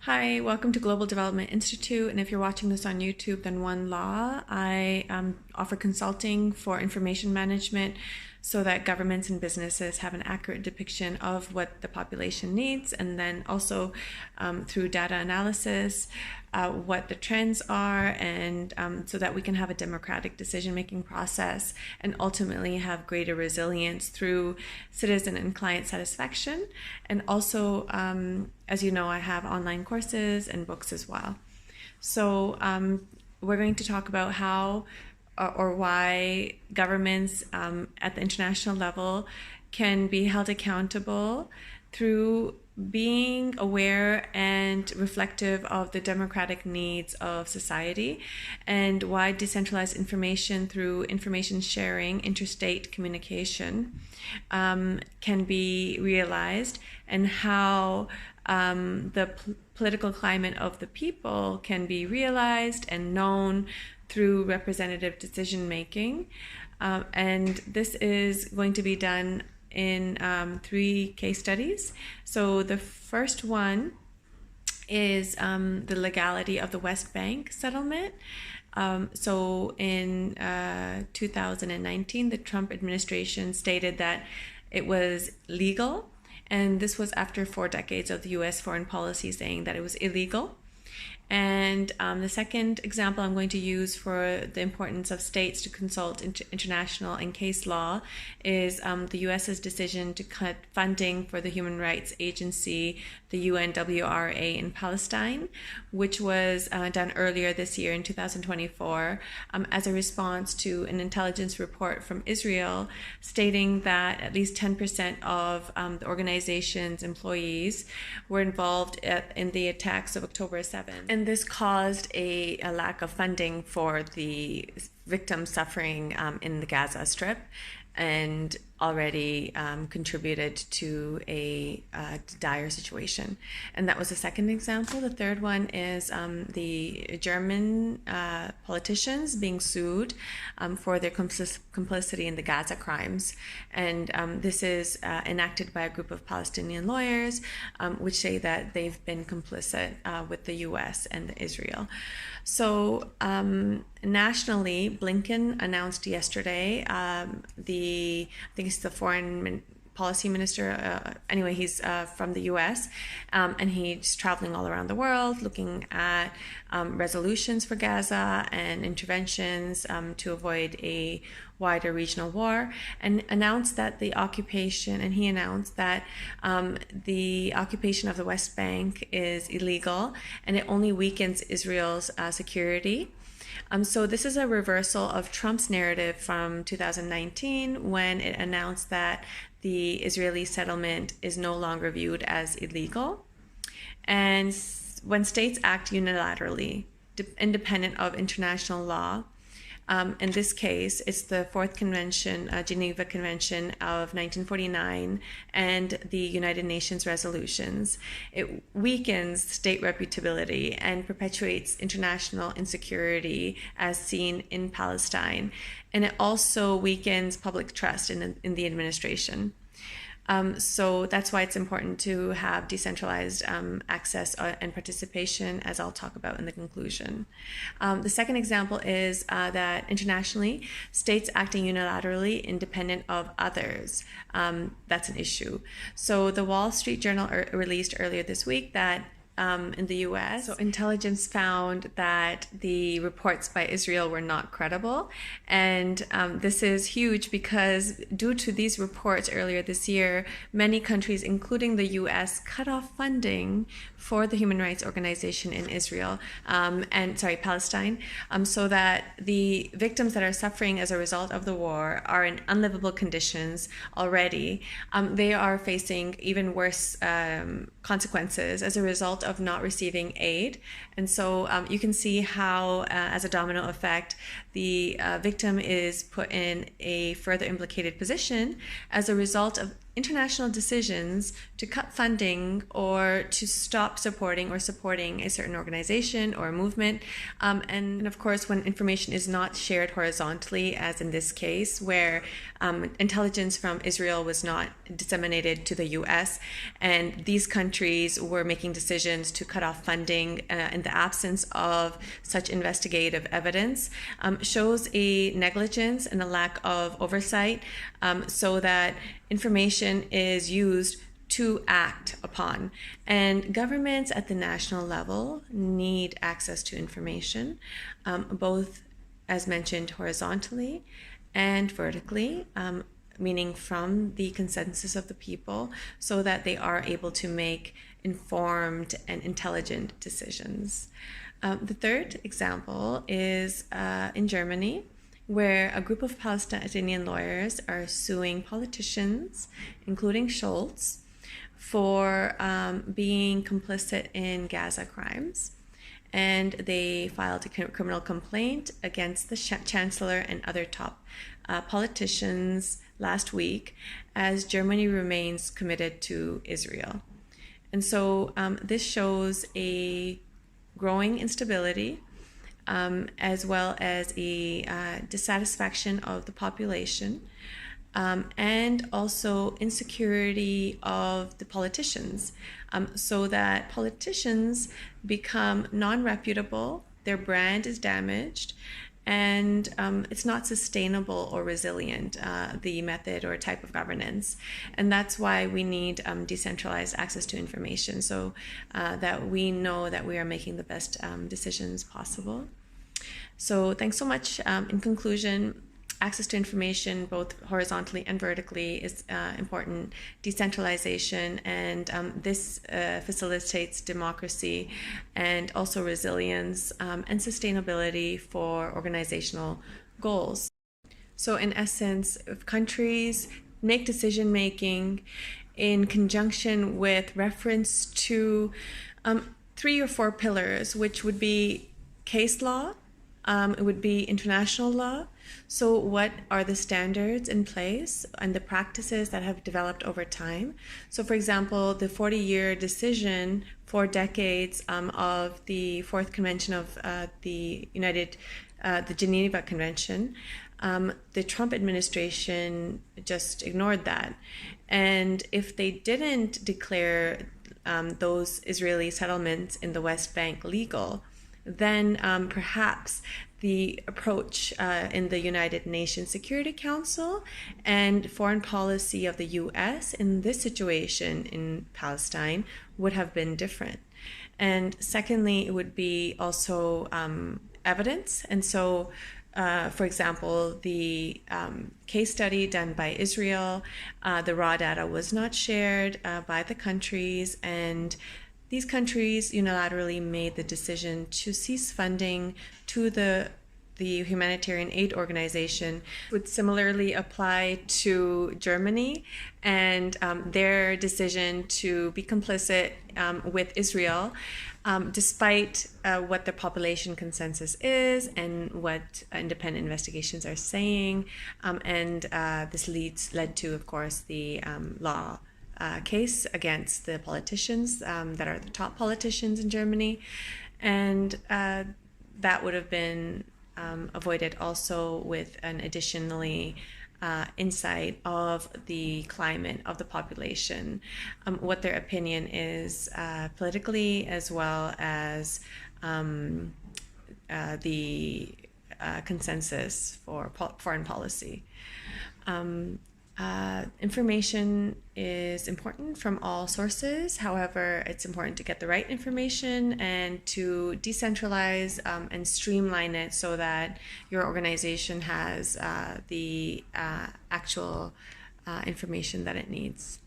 Hi, welcome to Global Development Institute. And if you're watching this on YouTube, then One Law. I offer consulting for information management so that governments and businesses have an accurate depiction of what the population needs, and then also through data analysis, what the trends are, and so that we can have a democratic decision-making process and ultimately have greater resilience through citizen and client satisfaction. And also, as you know, I have online courses and books as well. So we're going to talk about how or why governments at the international level can be held accountable through being aware and reflective of the democratic needs of society, and why decentralized information through information sharing, interstate communication can be realized, and how the political climate of the people can be realized and known through representative decision making. And this is going to be done in 3 case studies. So the first one is the legality of the West Bank settlement. So in 2019, the Trump administration stated that it was legal, and this was after 4 decades of the US foreign policy saying that it was illegal. And the second example I'm going to use for the importance of states to consult international and case law is the US's decision to cut funding for the human rights agency, the UNWRA in Palestine, which was done earlier this year in 2024 as a response to an intelligence report from Israel stating that at least 10% of the organization's employees were involved in the attacks of October 7th. And this caused a lack of funding for the victims suffering in the Gaza Strip, and already contributed to a dire situation. And that was the second example. The third one is the German politicians being sued for their complicity in the Gaza crimes. And this is enacted by a group of Palestinian lawyers, which say that they've been complicit with the US and Israel. So nationally, Blinken announced yesterday, I think he's the foreign policy minister, anyway, he's from the US, and he's traveling all around the world looking at resolutions for Gaza and interventions to avoid a wider regional war, and announced that the occupation of the West Bank is illegal, and it only weakens Israel's security. So this is a reversal of Trump's narrative from 2019 when it announced that the Israeli settlement is no longer viewed as illegal. And when states act unilaterally, independent of international law, in this case, it's the 4th Convention, Geneva Convention of 1949, and the United Nations resolutions. It weakens state reputability and perpetuates international insecurity as seen in Palestine. And it also weakens public trust in the administration. So that's why it's important to have decentralized access and participation, as I'll talk about in the conclusion. The second example is that internationally, states acting unilaterally independent of others, that's an issue. So the Wall Street Journal released earlier this week that in the US, so intelligence found that the reports by Israel were not credible. And this is huge because due to these reports earlier this year, many countries, including the US, cut off funding for the human rights organization in Palestine, so that the victims that are suffering as a result of the war are in unlivable conditions already. They are facing even worse consequences as a result of not receiving aid. And so you can see how, as a domino effect, the victim is put in a further implicated position as a result of international decisions to cut funding or to stop supporting a certain organization or a movement. And of course, when information is not shared horizontally, as in this case, where intelligence from Israel was not disseminated to the US, and these countries were making decisions to cut off funding in the absence of such investigative evidence, shows a negligence and a lack of oversight, so that information is used to act upon. And governments at the national level need access to information, both, as mentioned, horizontally and vertically, meaning from the consensus of the people, so that they are able to make informed and intelligent decisions. The third example is in Germany, where a group of Palestinian lawyers are suing politicians, including Schultz, for being complicit in Gaza crimes. And they filed a criminal complaint against the chancellor and other top politicians last week, as Germany remains committed to Israel. And so this shows a growing instability, as well as a dissatisfaction of the population, and also insecurity of the politicians, so that politicians become non-reputable, their brand is damaged, and it's not sustainable or resilient, the method or type of governance. And that's why we need decentralized access to information, so that we know that we are making the best decisions possible. So thanks so much. In conclusion, access to information, both horizontally and vertically, is important. Decentralization, and this facilitates democracy and also resilience and sustainability for organizational goals. So in essence, if countries make decision-making in conjunction with reference to 3 or 4 pillars, which would be case law, it would be international law. So what are the standards in place and the practices that have developed over time? So for example, the 40-year decision, 4 decades of the 4th Convention of the Geneva Convention, the Trump administration just ignored that. And if they didn't declare those Israeli settlements in the West Bank legal, then perhaps the approach in the United Nations Security Council and foreign policy of the US in this situation in Palestine would have been different. And secondly, it would be also evidence. And so, for example, the case study done by Israel, the raw data was not shared by the countries, and these countries unilaterally made the decision to cease funding to the humanitarian aid organization. Would similarly apply to Germany and their decision to be complicit with Israel, despite what the population consensus is and what independent investigations are saying. And this led to, of course, the law case against the politicians that are the top politicians in Germany. And that would have been avoided also with an additionally insight of the climate of the population, what their opinion is politically, as well as the consensus for foreign policy. Information is important from all sources. However, it's important to get the right information and to decentralize and streamline it so that your organization has the actual information that it needs.